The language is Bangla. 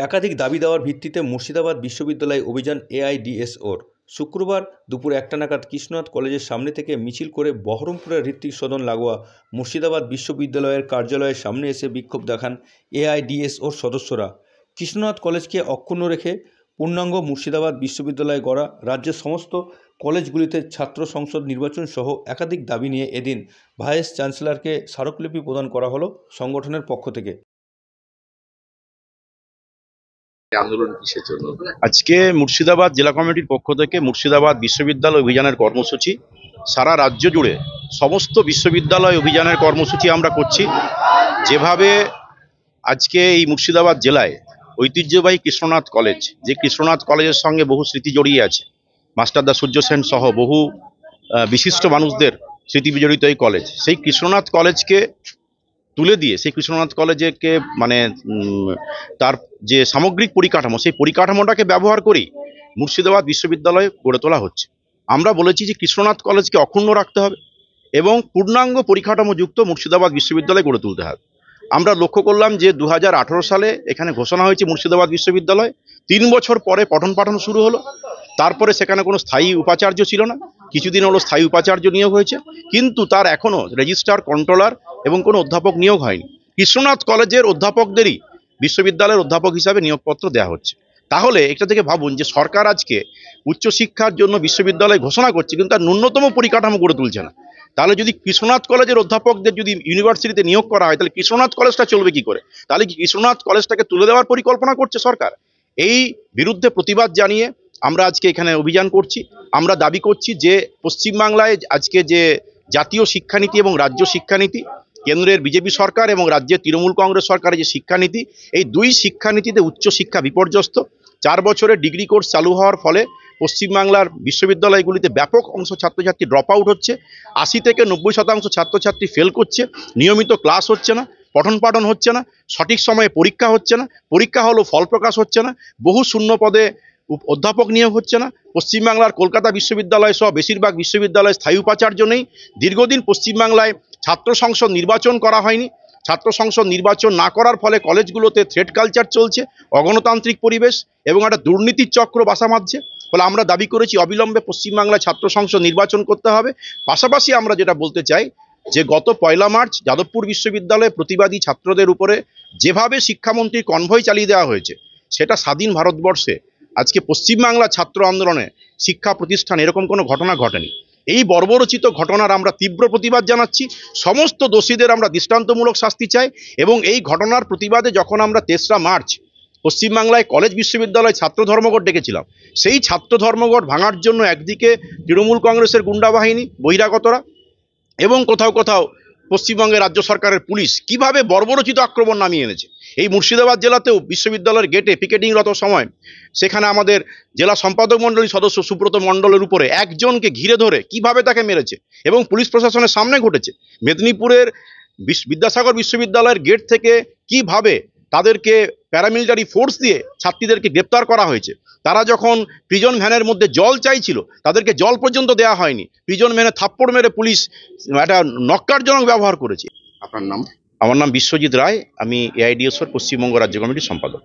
একাধিক দাবি দেওয়ার ভিত্তিতে মুর্শিদাবাদ বিশ্ববিদ্যালয় অভিযান এআইডিএসওর শুক্রবার দুপুর 1টা নাগাদ কৃষ্ণনাথ কলেজের সামনে থেকে মিছিল করে বহরমপুরের ঋত্বিক সদন লাগোয়া মুর্শিদাবাদ বিশ্ববিদ্যালয়ের কার্যালয়ের সামনে এসে বিক্ষোভ দেখান এআইডিএসওর সদস্যরা। কৃষ্ণনাথ কলেজকে অক্ষুণ্ণ রেখে পূর্ণাঙ্গ মুর্শিদাবাদ বিশ্ববিদ্যালয় গড়া, রাজ্যের সমস্ত কলেজগুলিতে ছাত্র সংসদ নির্বাচন সহ একাধিক দাবি নিয়ে এদিন ভাইস চ্যান্সেলরকে স্মারকলিপি প্রদান করা হলো সংগঠনের পক্ষ থেকে। আন্দোলন কিসের জন্য? আজকে মুর্শিদাবাদ জেলা কমিটির পক্ষ থেকে মুর্শিদাবাদ বিশ্ববিদ্যালয় অভিযানের কর্মসূচি সারা রাজ্য জুড়ে সমস্ত বিশ্ববিদ্যালয় অভিযানের কর্মসূচি আমরা করছি। যেভাবে আজকে এই মুর্শিদাবাদ জেলায় ঐতিহ্যবাহী কৃষ্ণনাথ কলেজ, যে কৃষ্ণনাথ কলেজের সঙ্গে বহু স্মৃতি জড়িয়ে আছে, মাস্টারদা সূর্য সেন সহ বহু বিশিষ্ট মানুষদের স্মৃতি বিজড়িত এই কলেজ, সেই কৃষ্ণনাথ কলেজকে তুলে দিয়ে সেই কৃষ্ণনাথ কলেজকে তার যে সামগ্রিক পরিকাঠামো, সেই পরিকাঠামোটাকে ব্যবহার করেই মুর্শিদাবাদ বিশ্ববিদ্যালয় গড়ে তোলা হচ্ছে। আমরা বলেছি যে কৃষ্ণনাথ কলেজকে অক্ষুণ্ণ রাখতে হবে এবং পূর্ণাঙ্গ পরিকাঠামোযুক্ত মুর্শিদাবাদ বিশ্ববিদ্যালয় গড়ে তুলতে হবে। আমরা লক্ষ্য করলাম যে 2018 সালে এখানে ঘোষণা হয়েছে মুর্শিদাবাদ বিশ্ববিদ্যালয়, 3 বছর পরে পঠন পাঠন শুরু হলো। তারপরে সেখানে কোনো স্থায়ী উপাচার্য ছিল না, কিছুদিন হলো স্থায়ী উপাচার্য নিয়োগ হয়েছে, কিন্তু তার এখনও রেজিস্ট্রার, কন্ট্রোলার এবং কোনো অধ্যাপক নিয়োগ হয়নি। কৃষ্ণনাথ কলেজের অধ্যাপকদেরই বিশ্ববিদ্যালয়ের অধ্যাপক হিসাবে নিয়োগপত্র দেওয়া হচ্ছে। তাহলে এটা থেকে ভাবুন যে সরকার আজকে উচ্চশিক্ষার জন্য বিশ্ববিদ্যালয় ঘোষণা করছে, কিন্তু তার ন্যূনতম পরিকাঠামো গড়ে তুলছে না। তাহলে যদি কৃষ্ণনাথ কলেজের অধ্যাপকদের যদি ইউনিভার্সিটিতে নিয়োগ করা হয়, তাহলে কৃষ্ণনাথ কলেজটা চলবে কি করে? তাহলে কি কৃষ্ণনাথ কলেজটাকে তুলে দেওয়ার পরিকল্পনা করছে সরকার? এই বিরুদ্ধে প্রতিবাদ জানিয়ে আমরা আজকে এখানে অভিযান করছি। আমরা দাবি করছি যে পশ্চিমবাংলায় আজকে যে জাতীয় শিক্ষানীতি এবং রাজ্য শিক্ষানীতি, কেন্দ্রের বিজেপি সরকার এবং রাজ্যের তৃণমূল কংগ্রেস সরকারের যে শিক্ষানীতি, এই দুই শিক্ষানীতিতে উচ্চশিক্ষা বিপর্যস্ত। 4 বছরের ডিগ্রি কোর্স চালু হওয়ার ফলে পশ্চিমবাংলার বিশ্ববিদ্যালয়গুলিতে ব্যাপক অংশ ছাত্রছাত্রী ড্রপ আউট হচ্ছে, 80 থেকে 90% ছাত্রছাত্রী ফেল করছে, নিয়মিত ক্লাস হচ্ছে না, পঠন পাঠন হচ্ছে না, সঠিক সময়ে পরীক্ষা হচ্ছে না, পরীক্ষা হলো ফল প্রকাশ হচ্ছে না, বহু শূন্য পদে অধ্যাপক নিয়োগ হচ্ছে না। পশ্চিমবাংলার কলকাতা বিশ্ববিদ্যালয় সহ বেশিরভাগ বিশ্ববিদ্যালয়ে স্থায়ী উপাচার্য নেই। দীর্ঘদিন পশ্চিমবাংলায় ছাত্র সংসদ নির্বাচন করা হয়নি। ছাত্র সংসদ নির্বাচন না করার ফলে কলেজগুলোতে থ্রেড কালচার চলছে, অগণতান্ত্রিক পরিবেশ এবং একটা দুর্নীতির চক্র বাসা বাঁধছে। ফলে আমরা দাবি করেছি অবিলম্বে পশ্চিমবাংলায় ছাত্র সংসদ নির্বাচন করতে হবে। পাশাপাশি আমরা যেটা বলতে চাই যে গত 1 মার্চ যাদবপুর বিশ্ববিদ্যালয়ে প্রতিবাদী ছাত্রদের উপরে যেভাবে শিক্ষামন্ত্রীর কনভয় চালিয়ে দেওয়া হয়েছে, সেটা স্বাধীন ভারতবর্ষে আজকে পশ্চিমবাংলা ছাত্র আন্দোলনে শিক্ষা প্রতিষ্ঠান এরকম কোনো ঘটনা ঘটেনি। এই বর্বরচিত ঘটনার আমরা তীব্র প্রতিবাদ জানাচ্ছি। সমস্ত দোষীদের আমরা দৃষ্টান্তমূলক শাস্তি চাই এবং এই ঘটনার প্রতিবাদে যখন আমরা 3রা মার্চ পশ্চিমবাংলায় কলেজ বিশ্ববিদ্যালয় ছাত্র ধর্মঘট ডেকেছিলাম, সেই ছাত্র ধর্মঘট ভাঙার জন্য একদিকে তৃণমূল কংগ্রেসের গুন্ডা বাহিনী, বহিরাগতরা এবং কোথাও কোথাও পশ্চিমবঙ্গের রাজ্য সরকারের পুলিশ কিভাবে বর্বরচিত আক্রমণ নামিয়ে এনেছে। এই মুর্শিদাবাদ জেলাতেও বিশ্ববিদ্যালয়ের গেটে পিকেটিংরত সময় সেখানে আমাদের জেলা সম্পাদক মণ্ডলী সদস্য সুব্রত মণ্ডলের উপরে একজনকে ঘিরে ধরে কিভাবে তাকে মেরেছে এবং পুলিশ প্রশাসনের সামনে ঘটেছে। মেদিনীপুরের বিদ্যাসাগর বিশ্ববিদ্যালয়ের গেট থেকে কিভাবে তাদেরকে প্যারামিলিটারি ফোর্স দিয়ে ছাত্রীদেরকে গ্রেপ্তার করা হয়েছে। তারা যখন প্রিজন ভ্যানের মধ্যে জল চাইছিল, তাদেরকে জল পর্যন্ত দেওয়া হয়নি। প্রিজন ভ্যানে থাপ্পড় মেরে পুলিশ একটা নক্কারজনক ব্যবহার করেছে। আপনার নাম? আমার নাম বিশ্বজিৎ রায়, আমি এআইডিএসওর পশ্চিমবঙ্গ রাজ্য কমিটির সম্পাদক।